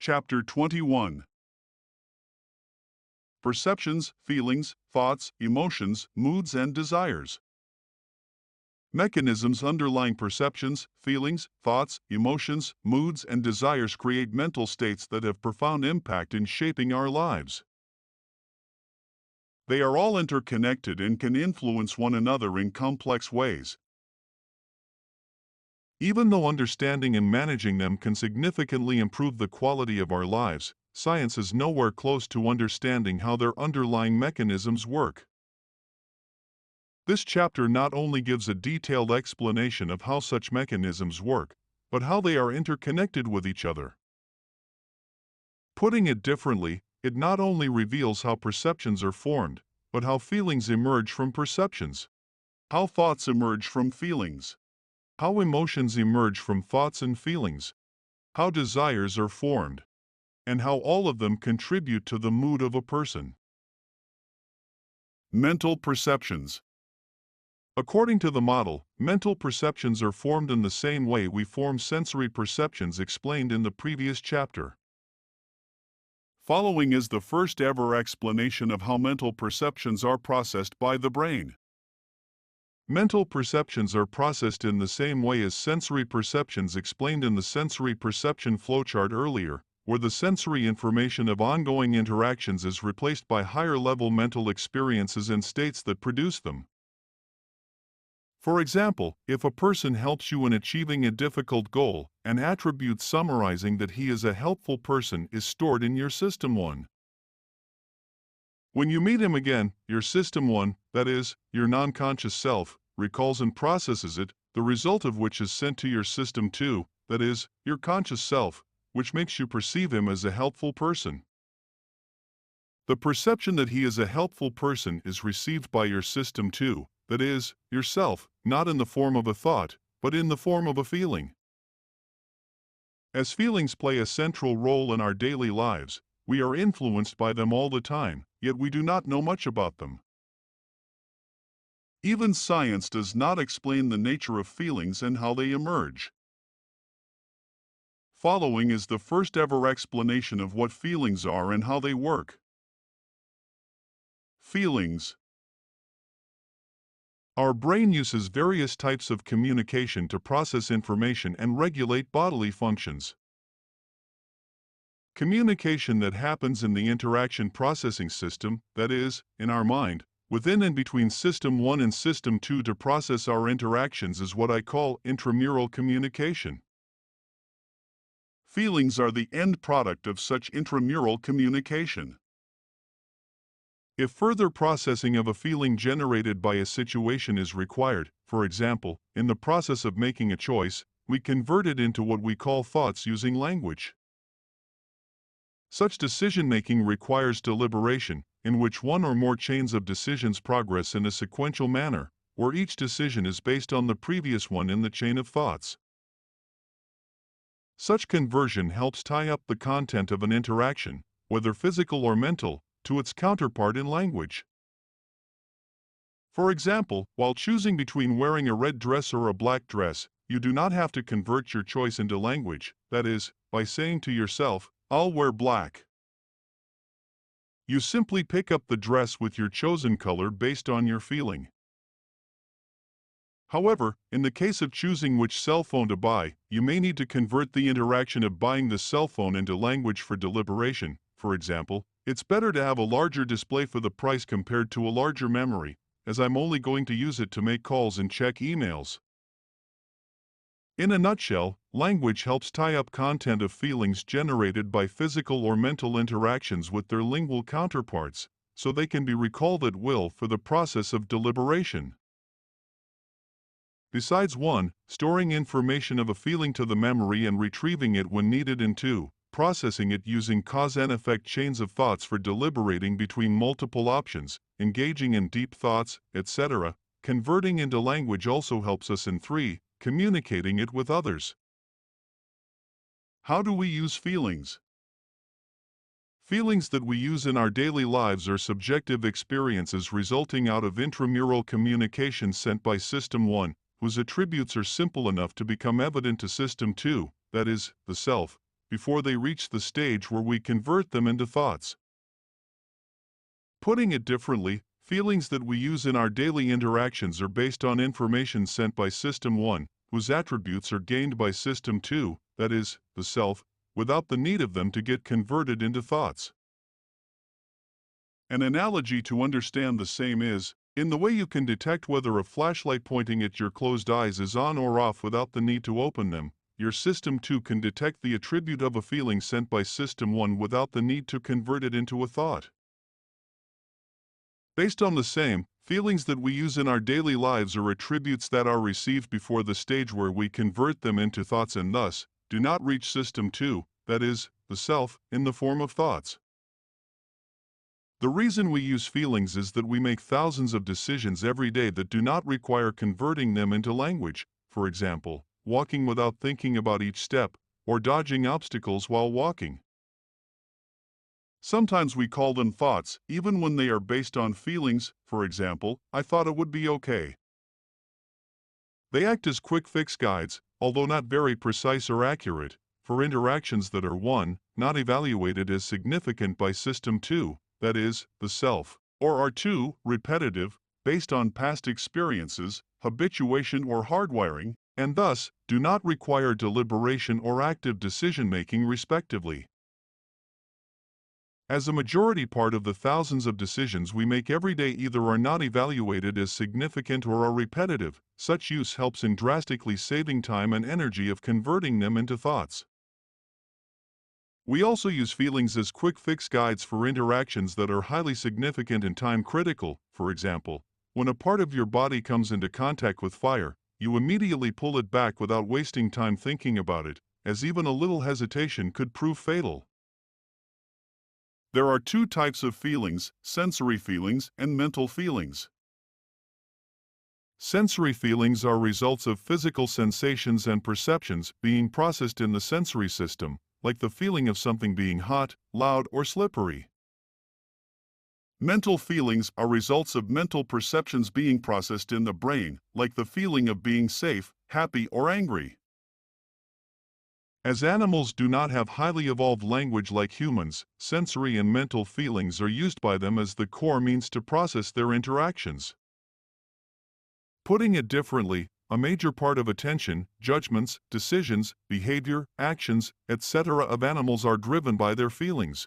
Chapter 21. Perceptions, Feelings, Thoughts, Emotions, Moods, and Desires. Mechanisms underlying perceptions, feelings, thoughts, emotions, moods, and desires create mental states that have profound impact in shaping our lives. They are all interconnected and can influence one another in complex ways. Even though understanding and managing them can significantly improve the quality of our lives, science is nowhere close to understanding how their underlying mechanisms work. This chapter not only gives a detailed explanation of how such mechanisms work, but how they are interconnected with each other. Putting it differently, it not only reveals how perceptions are formed, but how feelings emerge from perceptions, how thoughts emerge from feelings, how emotions emerge from thoughts and feelings, how desires are formed, and how all of them contribute to the mood of a person. Mental perceptions. According to the model, mental perceptions are formed in the same way we form sensory perceptions explained in the previous chapter. Following is the first ever explanation of how mental perceptions are processed by the brain. Mental perceptions are processed in the same way as sensory perceptions explained in the sensory perception flowchart earlier, where the sensory information of ongoing interactions is replaced by higher-level mental experiences and states that produce them. For example, if a person helps you in achieving a difficult goal, an attribute summarizing that he is a helpful person is stored in your System 1. When you meet him again, your System 1, that is, your non-conscious self, recalls and processes it, the result of which is sent to your System 2, that is, your conscious self, which makes you perceive him as a helpful person. The perception that he is a helpful person is received by your System 2, that is, yourself, not in the form of a thought, but in the form of a feeling. As feelings play a central role in our daily lives, we are influenced by them all the time, yet we do not know much about them. Even science does not explain the nature of feelings and how they emerge. Following is the first ever explanation of what feelings are and how they work. Feelings. Our brain uses various types of communication to process information and regulate bodily functions. Communication that happens in the interaction processing system, that is, in our mind, within and between System 1 and System 2 to process our interactions is what I call intramural communication. Feelings are the end product of such intramural communication. If further processing of a feeling generated by a situation is required, for example, in the process of making a choice, we convert it into what we call thoughts using language. Such decision-making requires deliberation, in which one or more chains of decisions progress in a sequential manner, where each decision is based on the previous one in the chain of thoughts. Such conversion helps tie up the content of an interaction, whether physical or mental, to its counterpart in language. For example, while choosing between wearing a red dress or a black dress, you do not have to convert your choice into language, that is, by saying to yourself, "I'll wear black." You simply pick up the dress with your chosen color based on your feeling. However, in the case of choosing which cell phone to buy, you may need to convert the interaction of buying the cell phone into language for deliberation. For example, it's better to have a larger display for the price compared to a larger memory, as I'm only going to use it to make calls and check emails. In a nutshell, language helps tie up content of feelings generated by physical or mental interactions with their lingual counterparts, so they can be recalled at will for the process of deliberation. Besides 1, storing information of a feeling to the memory and retrieving it when needed, and 2, processing it using cause and effect chains of thoughts for deliberating between multiple options, engaging in deep thoughts, etc., converting into language also helps us, in 3, communicating it with others. How do we use feelings? Feelings that we use in our daily lives are subjective experiences resulting out of intramural communication sent by System 1, whose attributes are simple enough to become evident to System 2, that is, the self, before they reach the stage where we convert them into thoughts. Putting it differently, feelings that we use in our daily interactions are based on information sent by System 1, whose attributes are gained by System 2, that is, the self, without the need of them to get converted into thoughts. An analogy to understand the same is, in the way you can detect whether a flashlight pointing at your closed eyes is on or off without the need to open them, your System 2 can detect the attribute of a feeling sent by System 1 without the need to convert it into a thought. Based on the same, feelings that we use in our daily lives are attributes that are received before the stage where we convert them into thoughts and thus, do not reach System 2, that is, the self, in the form of thoughts. The reason we use feelings is that we make thousands of decisions every day that do not require converting them into language, for example, walking without thinking about each step, or dodging obstacles while walking. Sometimes we call them thoughts, even when they are based on feelings, for example, I thought it would be okay. They act as quick fix guides, although not very precise or accurate, for interactions that are 1, not evaluated as significant by System 2, that is, the self, or are 2, repetitive, based on past experiences, habituation or hardwiring, and thus, do not require deliberation or active decision-making respectively. As a majority part of the thousands of decisions we make every day either are not evaluated as significant or are repetitive, such use helps in drastically saving time and energy of converting them into thoughts. We also use feelings as quick fix guides for interactions that are highly significant and time critical. For example, when a part of your body comes into contact with fire, you immediately pull it back without wasting time thinking about it, as even a little hesitation could prove fatal. There are 2 types of feelings: sensory feelings and mental feelings. Sensory feelings are results of physical sensations and perceptions being processed in the sensory system, like the feeling of something being hot, loud, or slippery. Mental feelings are results of mental perceptions being processed in the brain, like the feeling of being safe, happy, or angry. As animals do not have highly evolved language like humans, sensory and mental feelings are used by them as the core means to process their interactions. Putting it differently, a major part of attention, judgments, decisions, behavior, actions, etc. of animals are driven by their feelings.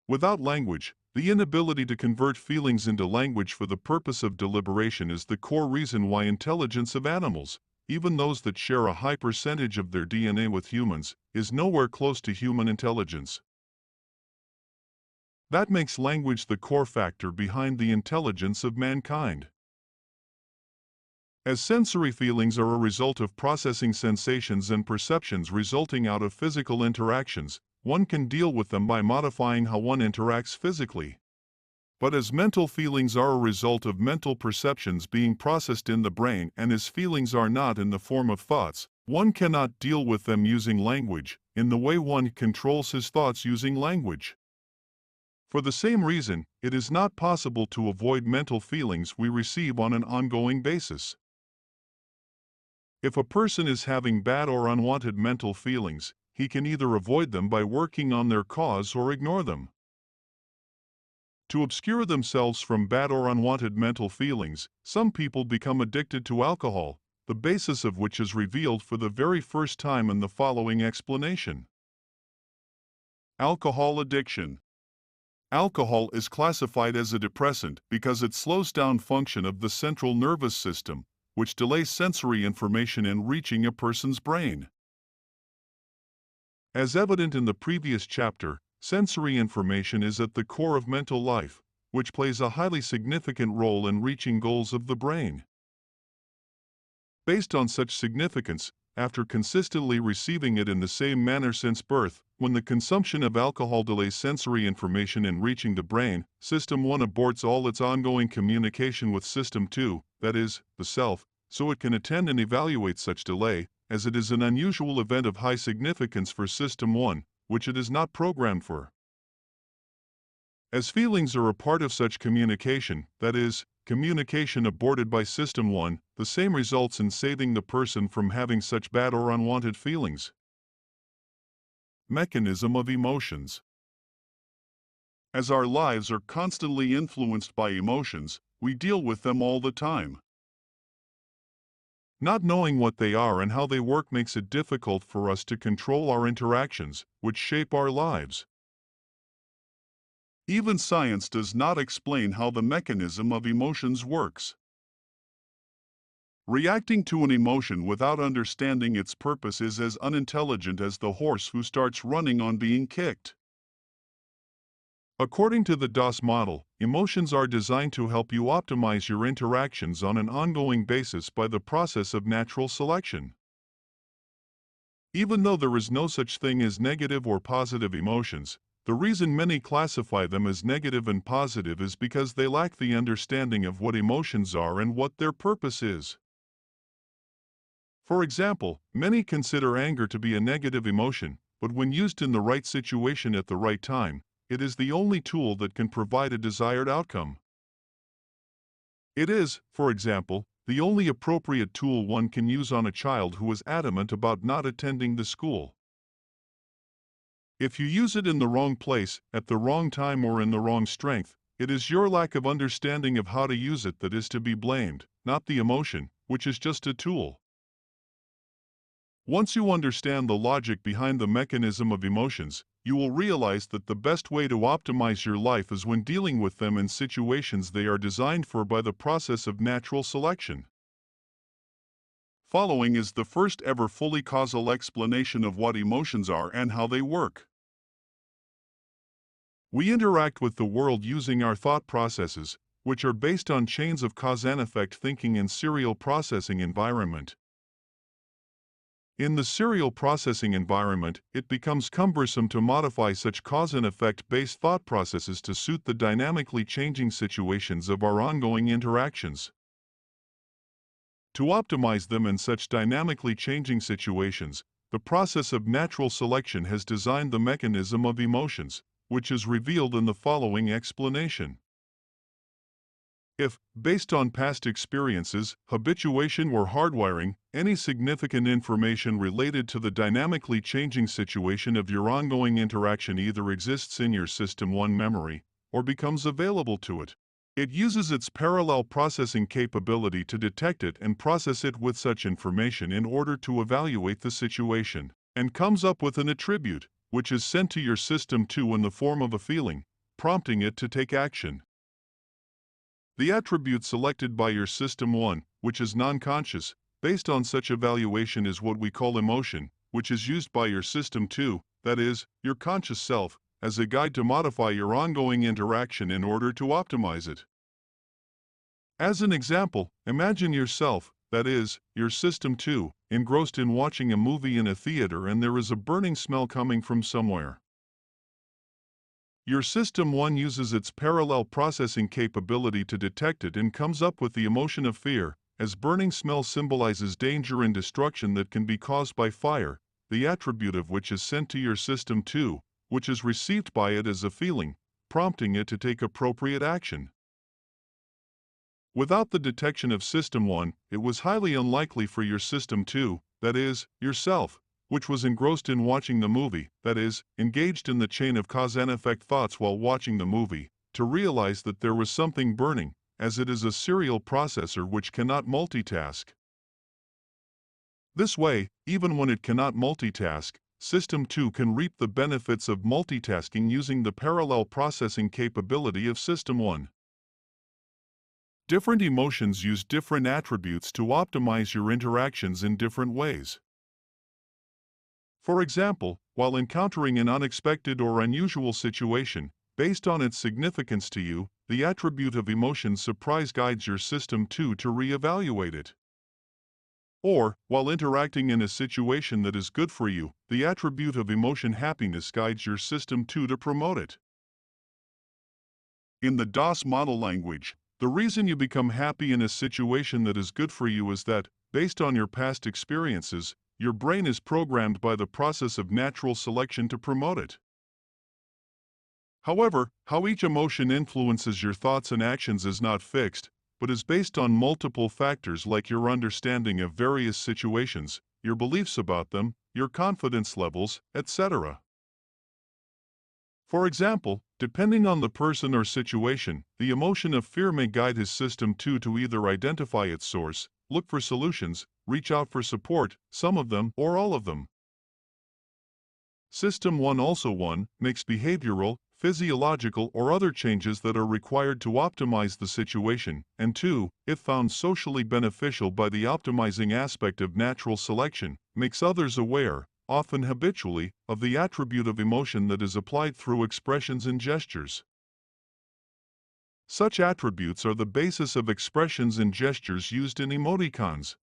Without language, the inability to convert feelings into language for the purpose of deliberation is the core reason why intelligence of animals, even those that share a high percentage of their DNA with humans, is nowhere close to human intelligence. That makes language the core factor behind the intelligence of mankind. As sensory feelings are a result of processing sensations and perceptions resulting out of physical interactions, one can deal with them by modifying how one interacts physically. But as mental feelings are a result of mental perceptions being processed in the brain and as feelings are not in the form of thoughts, one cannot deal with them using language, in the way one controls his thoughts using language. For the same reason, it is not possible to avoid mental feelings we receive on an ongoing basis. If a person is having bad or unwanted mental feelings, he can either avoid them by working on their cause or ignore them. To obscure themselves from bad or unwanted mental feelings, some people become addicted to alcohol, the basis of which is revealed for the very first time in the following explanation. Alcohol addiction. Alcohol is classified as a depressant because it slows down function of the central nervous system, which delays sensory information in reaching a person's brain. As evident in the previous chapter, sensory information is at the core of mental life, which plays a highly significant role in reaching goals of the brain. Based on such significance, after consistently receiving it in the same manner since birth, when the consumption of alcohol delays sensory information in reaching the brain, System 1 aborts all its ongoing communication with System 2, that is, the self, so it can attend and evaluate such delay, as it is an unusual event of high significance for System 1, which it is not programmed for. As feelings are a part of such communication, that is, communication aborted by System 1, the same results in saving the person from having such bad or unwanted feelings. Mechanism of emotions. As our lives are constantly influenced by emotions, we deal with them all the time. Not knowing what they are and how they work makes it difficult for us to control our interactions, which shape our lives. Even science does not explain how the mechanism of emotions works. Reacting to an emotion without understanding its purpose is as unintelligent as the horse who starts running on being kicked. According to the DOS model, emotions are designed to help you optimize your interactions on an ongoing basis by the process of natural selection. Even though there is no such thing as negative or positive emotions, the reason many classify them as negative and positive is because they lack the understanding of what emotions are and what their purpose is. For example, many consider anger to be a negative emotion, but when used in the right situation at the right time, it is the only tool that can provide a desired outcome. It is, for example, the only appropriate tool one can use on a child who is adamant about not attending the school. If you use it in the wrong place, at the wrong time or in the wrong strength, it is your lack of understanding of how to use it that is to be blamed, not the emotion, which is just a tool. Once you understand the logic behind the mechanism of emotions, you will realize that the best way to optimize your life is when dealing with them in situations they are designed for by the process of natural selection. Following is the first ever fully causal explanation of what emotions are and how they work. We interact with the world using our thought processes, which are based on chains of cause and effect thinking and serial processing environment. In the serial processing environment, it becomes cumbersome to modify such cause and effect-based thought processes to suit the dynamically changing situations of our ongoing interactions. To optimize them in such dynamically changing situations, the process of natural selection has designed the mechanism of emotions, which is revealed in the following explanation. If, based on past experiences, habituation or hardwiring, any significant information related to the dynamically changing situation of your ongoing interaction either exists in your System 1 memory or becomes available to it, it uses its parallel processing capability to detect it and process it with such information in order to evaluate the situation, and comes up with an attribute, which is sent to your System 2 in the form of a feeling, prompting it to take action. The attribute selected by your System 1, which is non-conscious, based on such evaluation is what we call emotion, which is used by your System 2, that is, your conscious self, as a guide to modify your ongoing interaction in order to optimize it. As an example, imagine yourself, that is, your System 2, engrossed in watching a movie in a theater and there is a burning smell coming from somewhere. Your System 1 uses its parallel processing capability to detect it and comes up with the emotion of fear, as burning smell symbolizes danger and destruction that can be caused by fire, the attribute of which is sent to your System 2, which is received by it as a feeling, prompting it to take appropriate action. Without the detection of System 1, it was highly unlikely for your System 2, that is, yourself, which was engrossed in watching the movie, that is, engaged in the chain of cause and effect thoughts while watching the movie, to realize that there was something burning, as it is a serial processor which cannot multitask. This way, even when it cannot multitask, System 2 can reap the benefits of multitasking using the parallel processing capability of System 1. Different emotions use different attributes to optimize your interactions in different ways. For example, while encountering an unexpected or unusual situation, based on its significance to you, the attribute of emotion surprise guides your System 2 to reevaluate it. Or, while interacting in a situation that is good for you, the attribute of emotion happiness guides your System 2 to promote it. In the DOS model language, the reason you become happy in a situation that is good for you is that, based on your past experiences, your brain is programmed by the process of natural selection to promote it. However, how each emotion influences your thoughts and actions is not fixed, but is based on multiple factors like your understanding of various situations, your beliefs about them, your confidence levels, etc. For example, depending on the person or situation, the emotion of fear may guide his system 2 to either identify its source, look for solutions, reach out for support, some of them or all of them. System 1 also 1 makes behavioral, physiological or other changes that are required to optimize the situation, and 2, if found socially beneficial by the optimizing aspect of natural selection, makes others aware, often habitually, of the attribute of emotion that is applied through expressions and gestures. Such attributes are the basis of expressions and gestures used in emoticons.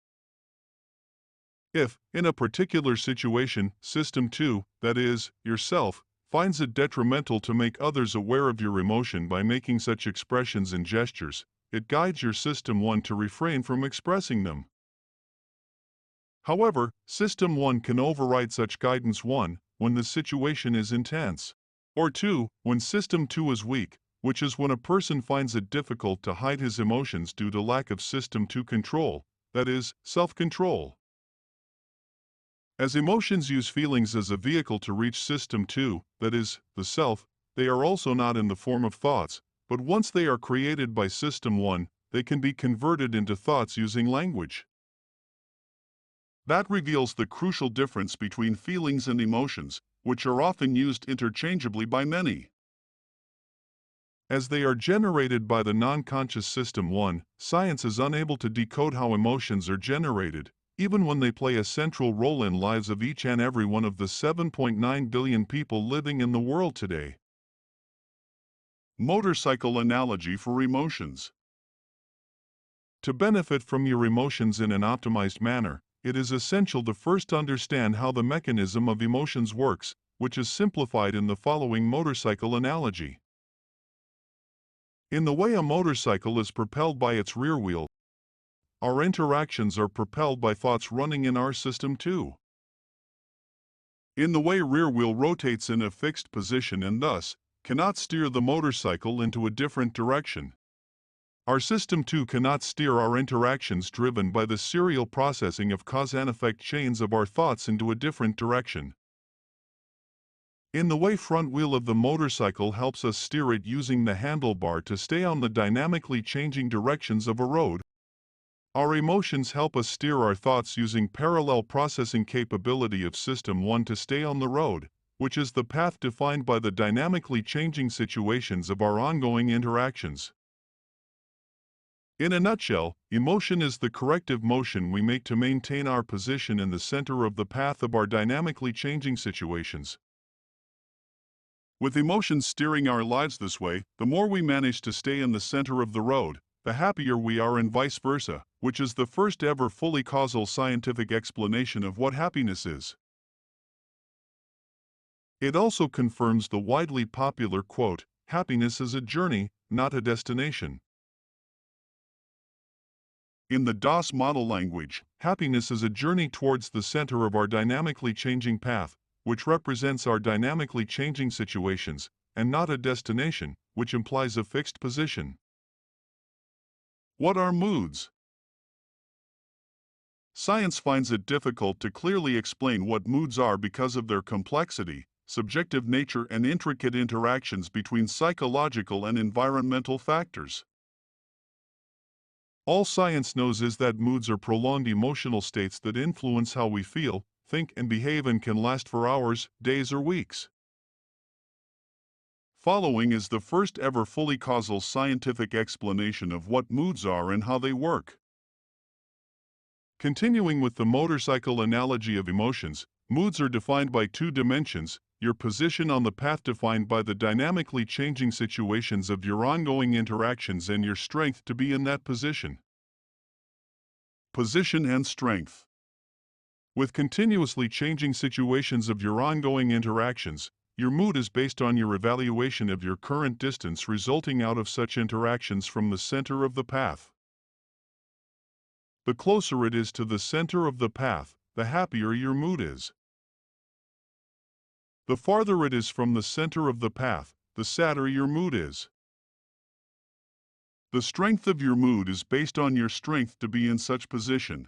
If, in a particular situation, System 2, that is, yourself, finds it detrimental to make others aware of your emotion by making such expressions and gestures, it guides your System 1 to refrain from expressing them. However, System 1 can override such guidance 1, when the situation is intense, or 2, when System 2 is weak, which is when a person finds it difficult to hide his emotions due to lack of System 2 control, that is, self-control. As emotions use feelings as a vehicle to reach System 2, that is, the self, they are also not in the form of thoughts, but once they are created by System 1, they can be converted into thoughts using language. That reveals the crucial difference between feelings and emotions, which are often used interchangeably by many. As they are generated by the non-conscious System 1, science is unable to decode how emotions are generated, even when they play a central role in lives of each and every one of the 7.9 billion people living in the world today. Motorcycle analogy for emotions. To benefit from your emotions in an optimized manner, it is essential to first understand how the mechanism of emotions works, which is simplified in the following motorcycle analogy. In the way a motorcycle is propelled by its rear wheel, our interactions are propelled by thoughts running in our System 2. In the way rear wheel rotates in a fixed position and thus cannot steer the motorcycle into a different direction. Our System 2 cannot steer our interactions driven by the serial processing of cause and effect chains of our thoughts into a different direction. In the way front wheel of the motorcycle helps us steer it using the handlebar to stay on the dynamically changing directions of a road, our emotions help us steer our thoughts using parallel processing capability of System 1 to stay on the road, which is the path defined by the dynamically changing situations of our ongoing interactions. In a nutshell, emotion is the corrective motion we make to maintain our position in the center of the path of our dynamically changing situations. With emotions steering our lives this way, the more we manage to stay in the center of the road, the happier we are and vice versa, which is the first ever fully causal scientific explanation of what happiness is. It also confirms the widely popular quote, "Happiness is a journey, not a destination." In the DOS model language, happiness is a journey towards the center of our dynamically changing path, which represents our dynamically changing situations, and not a destination, which implies a fixed position. What are moods? Science finds it difficult to clearly explain what moods are because of their complexity, subjective nature and intricate interactions between psychological and environmental factors. All science knows is that moods are prolonged emotional states that influence how we feel, think and behave and can last for hours, days or weeks. Following is the first ever fully causal scientific explanation of what moods are and how they work. Continuing with the motorcycle analogy of emotions, moods are defined by two dimensions: your position on the path defined by the dynamically changing situations of your ongoing interactions and your strength to be in that position. Position and strength. With continuously changing situations of your ongoing interactions, your mood is based on your evaluation of your current distance resulting out of such interactions from the center of the path. The closer it is to the center of the path, the happier your mood is. The farther it is from the center of the path, the sadder your mood is. The strength of your mood is based on your strength to be in such position.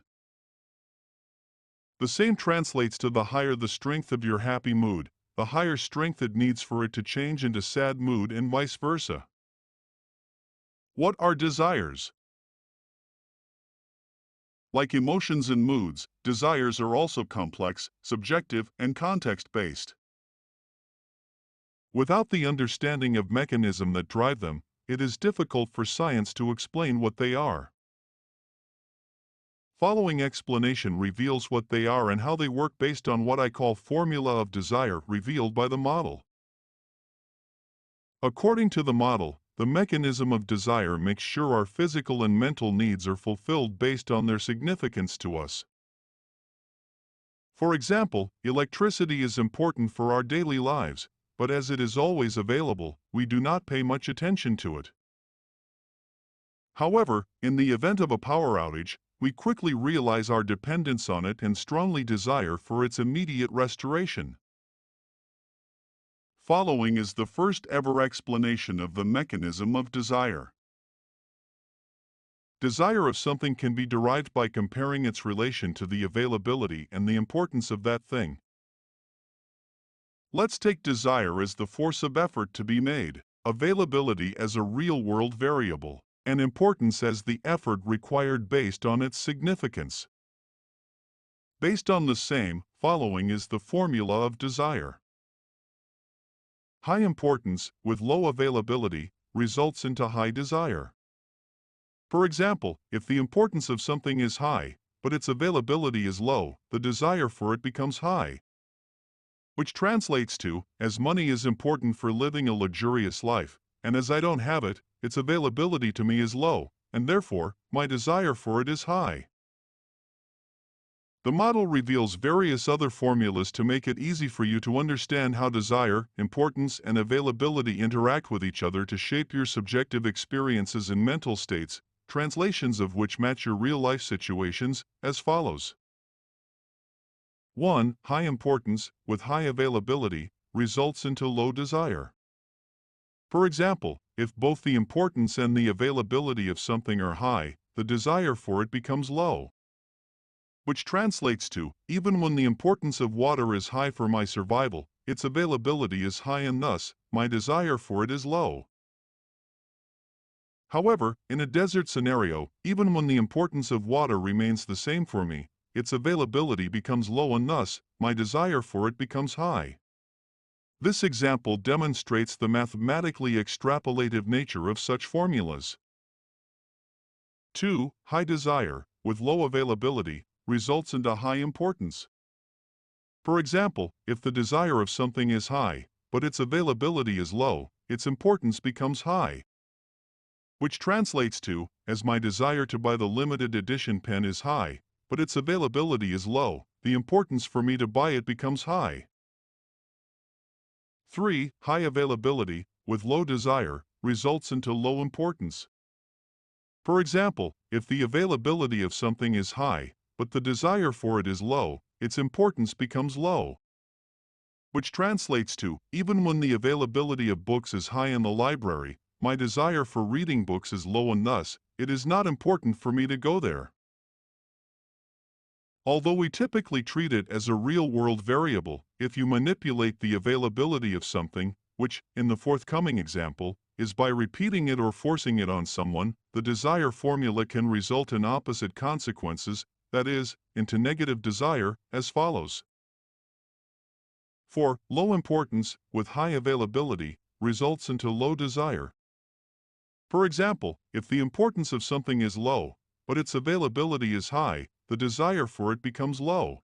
The same translates to the higher the strength of your happy mood, the higher strength it needs for it to change into sad mood and vice versa. What are desires? Like emotions and moods, desires are also complex, subjective, and context-based. Without the understanding of mechanism that drive them, it is difficult for science to explain what they are. Following explanation reveals what they are and how they work based on what I call formula of desire revealed by the model. According to the model, the mechanism of desire makes sure our physical and mental needs are fulfilled based on their significance to us. For example, electricity is important for our daily lives, but as it is always available, we do not pay much attention to it. However, in the event of a power outage, we quickly realize our dependence on it and strongly desire for its immediate restoration. Following is the first ever explanation of the mechanism of desire. Desire of something can be derived by comparing its relation to the availability and the importance of that thing. Let's take desire as the force of effort to be made, availability as a real-world variable, and importance as the effort required based on its significance. Based on the same, following is the formula of desire. High importance, with low availability, results into high desire. For example, if the importance of something is high, but its availability is low, the desire for it becomes high. Which translates to, as money is important for living a luxurious life, and as I don't have it, its availability to me is low, and therefore, my desire for it is high. The model reveals various other formulas to make it easy for you to understand how desire, importance, and availability interact with each other to shape your subjective experiences and mental states, translations of which match your real-life situations, as follows. 1. High importance, with high availability, results into low desire. For example, if both the importance and the availability of something are high, the desire for it becomes low. Which translates to, even when the importance of water is high for my survival, its availability is high and thus, my desire for it is low. However, in a desert scenario, even when the importance of water remains the same for me, its availability becomes low and thus, my desire for it becomes high. This example demonstrates the mathematically extrapolative nature of such formulas. 2. High desire, with low availability, results into high importance. For example, if the desire of something is high, but its availability is low, its importance becomes high. Which translates to, as my desire to buy the limited edition pen is high, but its availability is low, the importance for me to buy it becomes high. 3. High availability, with low desire, results into low importance. For example, if the availability of something is high, but the desire for it is low, its importance becomes low. Which translates to, even when the availability of books is high in the library, my desire for reading books is low and thus, it is not important for me to go there. Although we typically treat it as a real-world variable, if you manipulate the availability of something, which, in the forthcoming example, is by repeating it or forcing it on someone, the desire formula can result in opposite consequences, that is, into negative desire, as follows. 4. Low importance, with high availability, results into low desire. For example, if the importance of something is low, but its availability is high, the desire for it becomes low.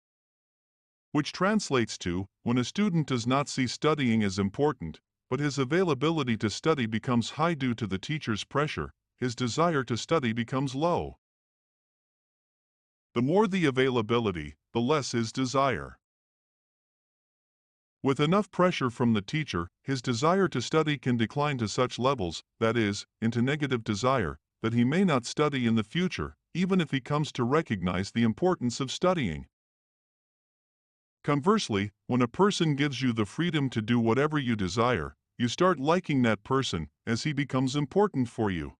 Which translates to, when a student does not see studying as important, but his availability to study becomes high due to the teacher's pressure, his desire to study becomes low. The more the availability, the less his desire. With enough pressure from the teacher, his desire to study can decline to such levels, that is, into negative desire, that he may not study in the future, even if he comes to recognize the importance of studying. Conversely, when a person gives you the freedom to do whatever you desire, you start liking that person as he becomes important for you.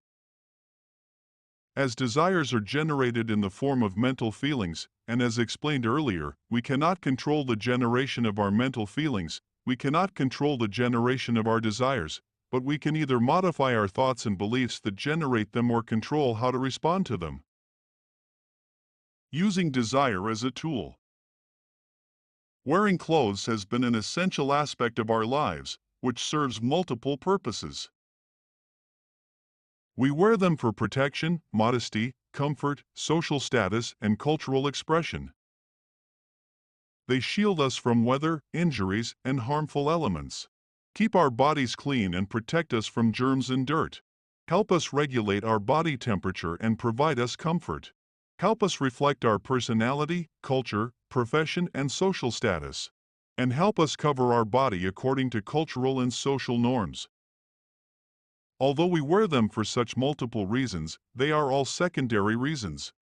As desires are generated in the form of mental feelings, and as explained earlier, we cannot control the generation of our mental feelings, we cannot control the generation of our desires, but we can either modify our thoughts and beliefs that generate them or control how to respond to them. Using desire as a tool. Wearing clothes has been an essential aspect of our lives, which serves multiple purposes. We wear them for protection, modesty, comfort, social status, and cultural expression. They shield us from weather, injuries, and harmful elements. Keep our bodies clean and protect us from germs and dirt. Help us regulate our body temperature and provide us comfort. Help us reflect our personality, culture, profession, and social status. And help us cover our body according to cultural and social norms. Although we wear them for such multiple reasons, they are all secondary reasons.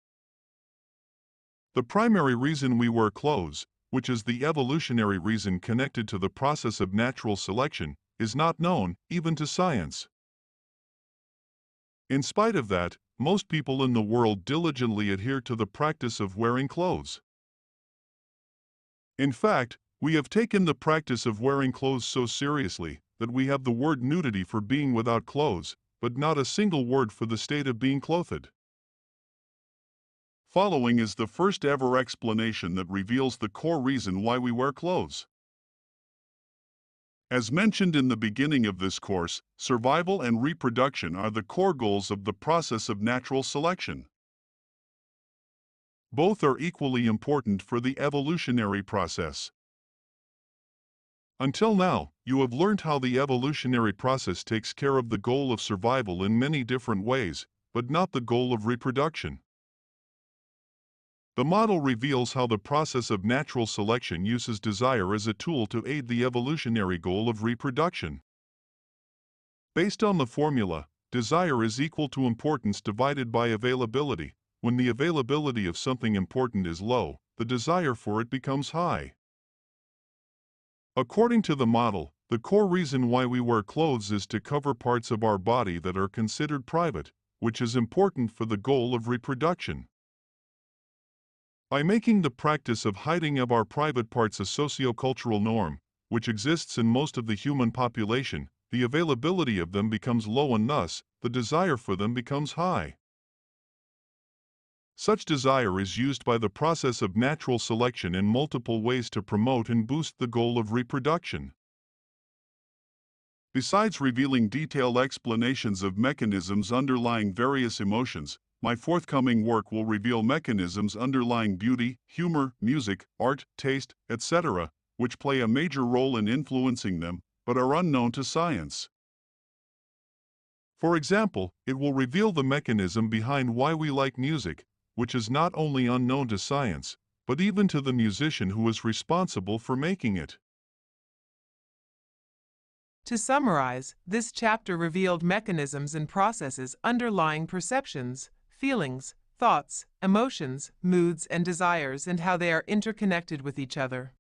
The primary reason we wear clothes, which is the evolutionary reason connected to the process of natural selection, is not known, even to science. In spite of that, most people in the world diligently adhere to the practice of wearing clothes. In fact, we have taken the practice of wearing clothes so seriously that we have the word nudity for being without clothes, but not a single word for the state of being clothed. Following is the first ever explanation that reveals the core reason why we wear clothes. As mentioned in the beginning of this course, survival and reproduction are the core goals of the process of natural selection. Both are equally important for the evolutionary process. Until now, you have learned how the evolutionary process takes care of the goal of survival in many different ways, but not the goal of reproduction. The model reveals how the process of natural selection uses desire as a tool to aid the evolutionary goal of reproduction. Based on the formula, desire is equal to importance divided by availability. When the availability of something important is low, the desire for it becomes high. According to the model, the core reason why we wear clothes is to cover parts of our body that are considered private, which is important for the goal of reproduction. By making the practice of hiding of our private parts a sociocultural norm, which exists in most of the human population, the availability of them becomes low and thus, the desire for them becomes high. Such desire is used by the process of natural selection in multiple ways to promote and boost the goal of reproduction. Besides revealing detailed explanations of mechanisms underlying various emotions, my forthcoming work will reveal mechanisms underlying beauty, humor, music, art, taste, etc., which play a major role in influencing them, but are unknown to science. For example, it will reveal the mechanism behind why we like music, which is not only unknown to science, but even to the musician who is responsible for making it. To summarize, this chapter revealed mechanisms and processes underlying perceptions, feelings, thoughts, emotions, moods, and desires, and how they are interconnected with each other.